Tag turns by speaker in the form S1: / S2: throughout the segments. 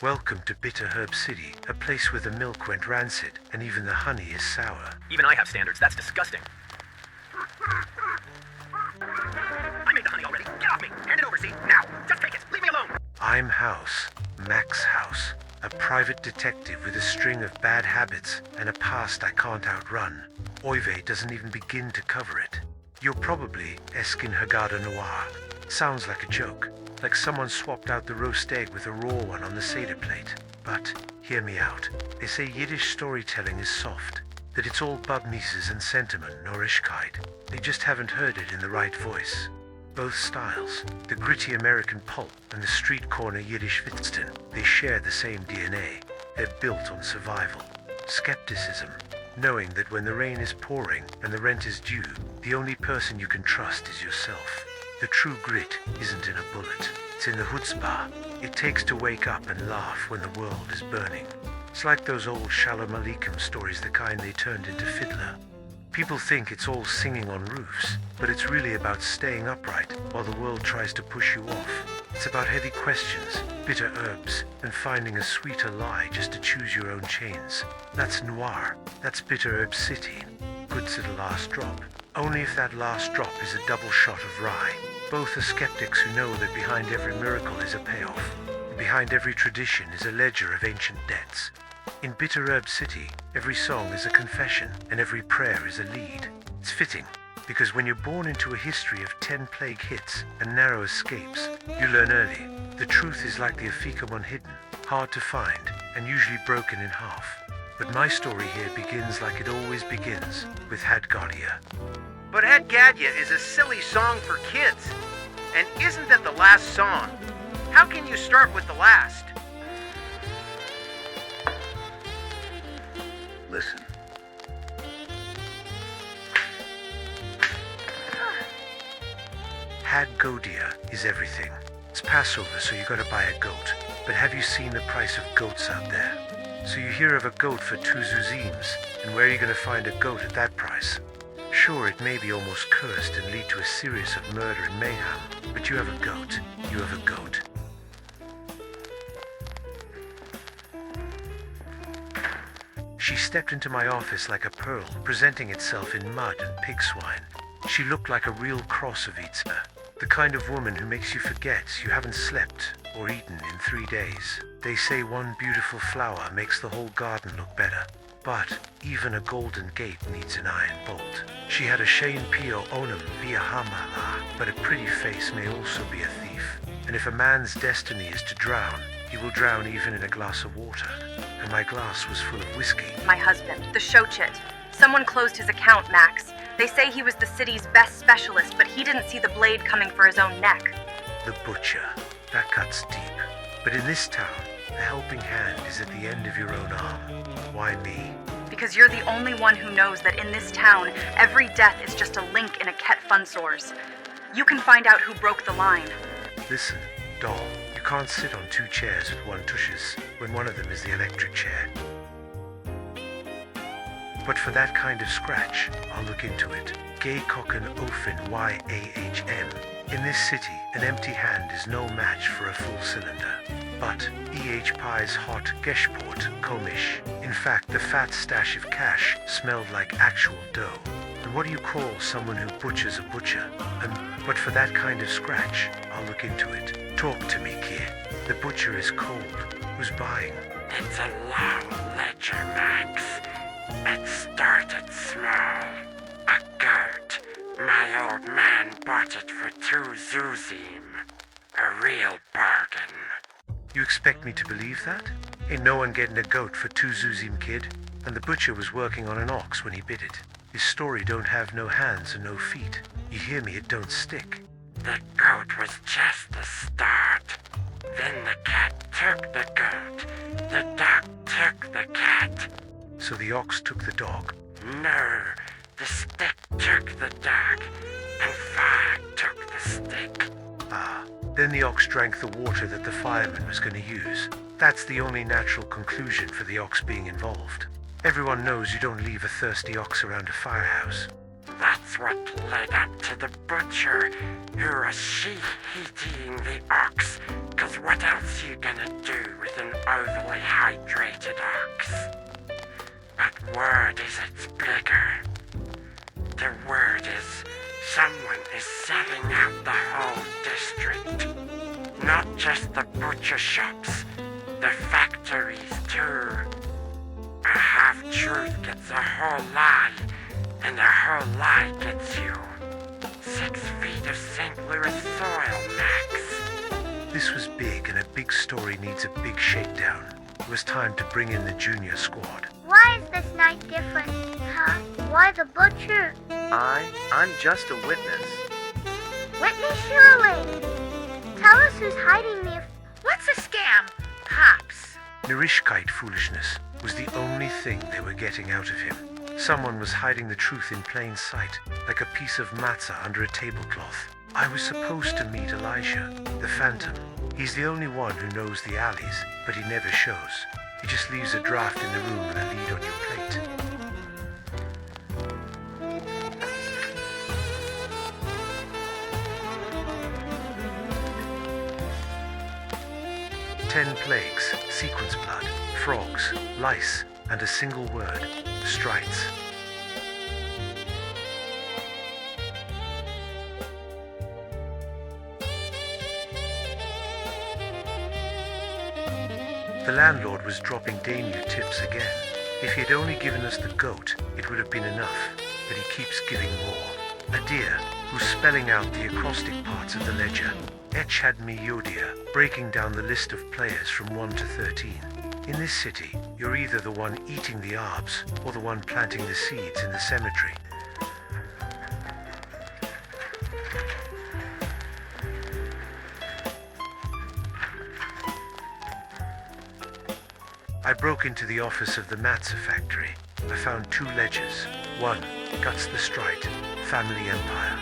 S1: Welcome to Bitter Herb City, a place where the milk went rancid and even the honey is sour.
S2: Even I have standards. That's disgusting. I made the honey already. Get off me. Hand it over, see? Now. Just take it. Leave me alone.
S1: I'm House, Max House, a private detective with a string of bad habits and a past I can't outrun. Oive doesn't even begin to cover it. You're probably Eskin Hagada Noir. Sounds like a joke, like someone swapped out the roast egg with a raw one on the Seder plate. But hear me out. They say Yiddish storytelling is soft, that it's all bubmises and sentiment nor Ishkite. They just haven't heard it in the right voice. Both styles, the gritty American pulp and the street corner Yiddish Witzten, they share the same DNA. They're built on survival, skepticism, knowing that when the rain is pouring and the rent is due, the only person you can trust is yourself. The true grit isn't in a bullet, it's in the chutzpah it takes to wake up and laugh when the world is burning. It's like those old Shalom Aleichem stories, the kind they turned into Fiddler. People think it's all singing on roofs, but it's really about staying upright while the world tries to push you off. It's about heavy questions, bitter herbs, and finding a sweeter lie just to choose your own chains. That's noir. That's Bitter Herb City. Good to the last drop. Only if that last drop is a double shot of rye. Both are skeptics who know that behind every miracle is a payoff. Behind every tradition is a ledger of ancient debts. In Bitter Herb City, every song is a confession and every prayer is a lead. It's fitting, because when you're born into a history of 10 plague hits and narrow escapes, you learn early. The truth is like the Afikamun hidden, hard to find, and usually broken in half. But my story here begins like it always begins, with Hadgadia.
S3: But Hadgadia is a silly song for kids. And isn't that the last song? How can you start with the last?
S1: Listen. Hadgadia is everything. It's Passover, so you gotta buy a goat. But have you seen the price of goats out there? So you hear of a goat for 2 zuzims, and where are you gonna find a goat at that price? Sure, it may be almost cursed and lead to a series of murder and mayhem, but you have a goat. You have a goat. She stepped into my office like a pearl, presenting itself in mud and pig swine. She looked like a real cross of Yitzhak, the kind of woman who makes you forget you haven't slept or eaten in 3 days. They say one beautiful flower makes the whole garden look better. But even a golden gate needs an iron bolt. She had a Shein Pio Onum via Hamala, but a pretty face may also be a thief. And if a man's destiny is to drown, he will drown even in a glass of water. And my glass was full of whiskey.
S4: My husband, the Shochit. Someone closed his account, Max. They say he was the city's best specialist, but he didn't see the blade coming for his own neck.
S1: The butcher. That cuts deep. But in this town, the helping hand is at the end of your own arm. Why me?
S4: Because you're the only one who knows that in this town, every death is just a link in a Ket fun source. You can find out who broke the line.
S1: Listen, doll, you can't sit on 2 chairs with 1 tushes when one of them is the electric chair. But for that kind of scratch, I'll look into it. Gay Kokken Ofen YAHM. In this city, an empty hand is no match for a full cylinder. But E.H. Pie's hot Geshport Komish. In fact, the fat stash of cash smelled like actual dough. And what do you call someone who butchers a butcher? But for that kind of scratch, I'll look into it. Talk to me, kid. The butcher is cold. Who's buying?
S5: It's a long ledger, Max. It started small. A goat. My old man bought it for 2 zuzim. A real bargain.
S1: You expect me to believe that? Ain't no one getting a goat for 2 zuzim, kid. And the butcher was working on an ox when he bit it. His story don't have no hands and no feet. You hear me, it don't stick.
S5: The goat was just the start. Then the cat took the goat. The dog took the cat.
S1: So the ox took the dog.
S5: No, the stick took the dog. And fire took the stick.
S1: Ah, then the ox drank the water that the fireman was going to use. That's the only natural conclusion for the ox being involved. Everyone knows you don't leave a thirsty ox around a firehouse.
S5: That's what led up to the butcher, who was she-eating the ox, 'cause what else you gonna do with an overly hydrated ox? But word is it's bigger. The word is someone is selling out the whole district. Not just the butcher shops, the factories too. A half-truth gets a whole lie, and a whole lie gets you 6 feet of St. Louis soil, Max.
S1: This was big, and a big story needs a big shakedown. It was time to bring in the junior squad.
S6: Why is this night different, huh? Why the butcher?
S3: I'm just a witness.
S6: Witness Shirley! Tell us who's hiding the...
S2: What's a scam? Pops.
S1: Narishkite foolishness was the only thing they were getting out of him. Someone was hiding the truth in plain sight, like a piece of matzah under a tablecloth. I was supposed to meet Elijah, the Phantom. He's the only one who knows the alleys, but he never shows. He just leaves a draft in the room and a lead on your plate. Ten plagues, sequence blood, frogs, lice, and a single word, strites. The landlord was dropping denier tips again. If he had only given us the goat, it would have been enough, but he keeps giving more. A deer, who's spelling out the acrostic parts of the ledger. Etch had me Yodia, breaking down the list of players from 1 to 13. In this city, you're either the one eating the arbs, or the one planting the seeds in the cemetery. I broke into the office of the matzah factory. I found 2 ledgers. One, Guts the Strite, Family Empire.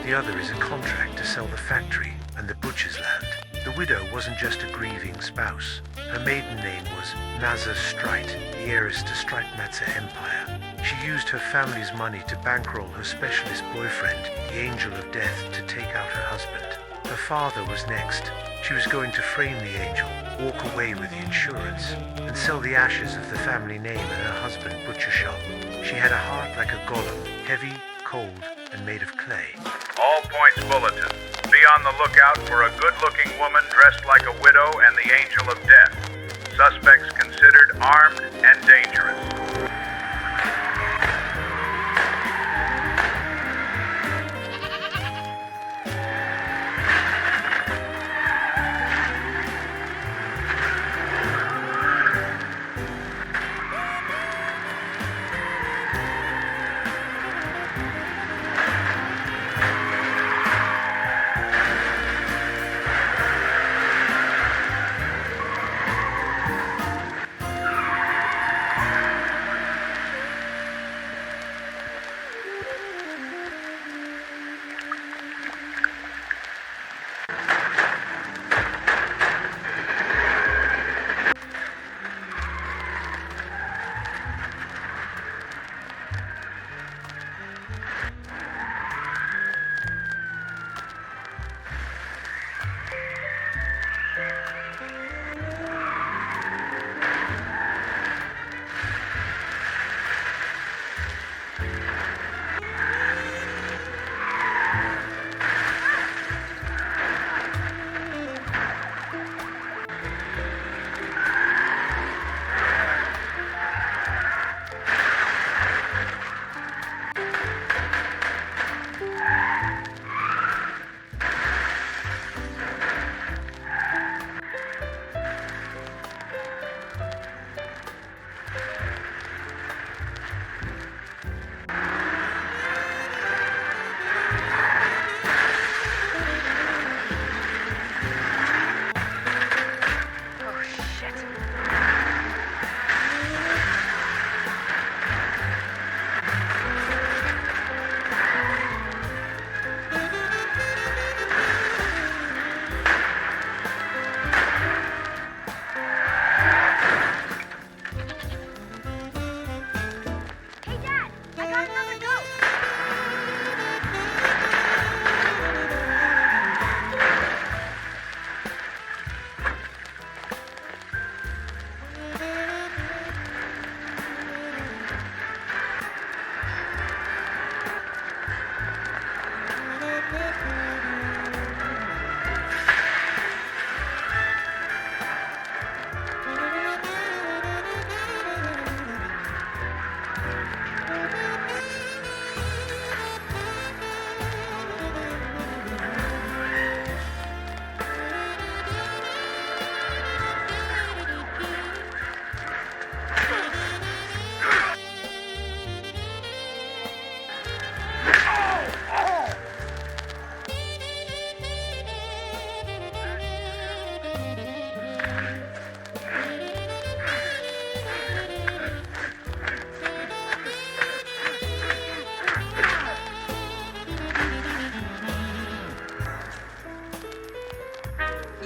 S1: The other is a contract to sell the factory and the butcher's land. The widow wasn't just a grieving spouse. Her maiden name was Mazza Strite, the heiress to Strite Matzah Empire. She used her family's money to bankroll her specialist boyfriend, the Angel of Death, to take out her husband. Her father was next. She was going to frame the angel, walk away with the insurance, and sell the ashes of the family name in her husband's butcher shop. She had a heart like a golem, heavy, cold, and made of clay.
S7: All points bulletin. Be on the lookout for a good-looking woman dressed like a widow and the angel of death. Suspects considered armed and dangerous.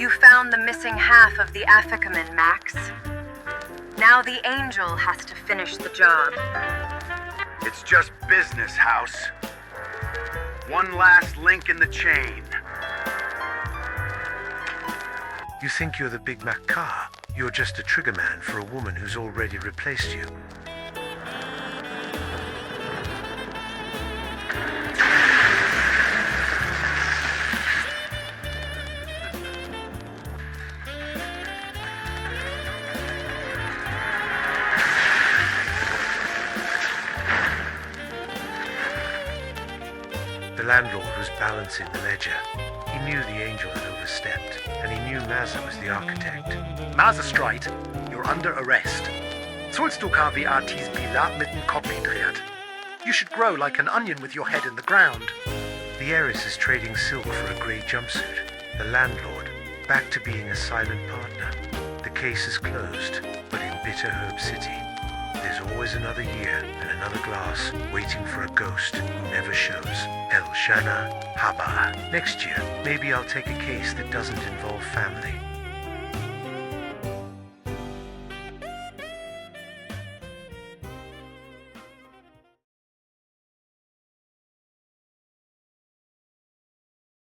S4: You found the missing half of the Afikaman, Max. Now the angel has to finish the job.
S3: It's just business, House. One last link in the chain.
S1: You think you're the Big Mac car? You're just a trigger man for a woman who's already replaced you. The landlord was balancing the ledger. He knew the angel had overstepped, and he knew Mazza was the architect.
S8: Mazza Streit, you're under arrest. Sollst du KWATs Bilat mit dem Kopf dreht? You should grow like an onion with your head in the ground.
S1: The heiress is trading silk for a grey jumpsuit. The landlord, back to being a silent partner. The case is closed, but in Bitter Herb City, there's always another year and another glass waiting for a ghost who never shows. El Shana Haba. Next year, maybe I'll take a case that doesn't involve family.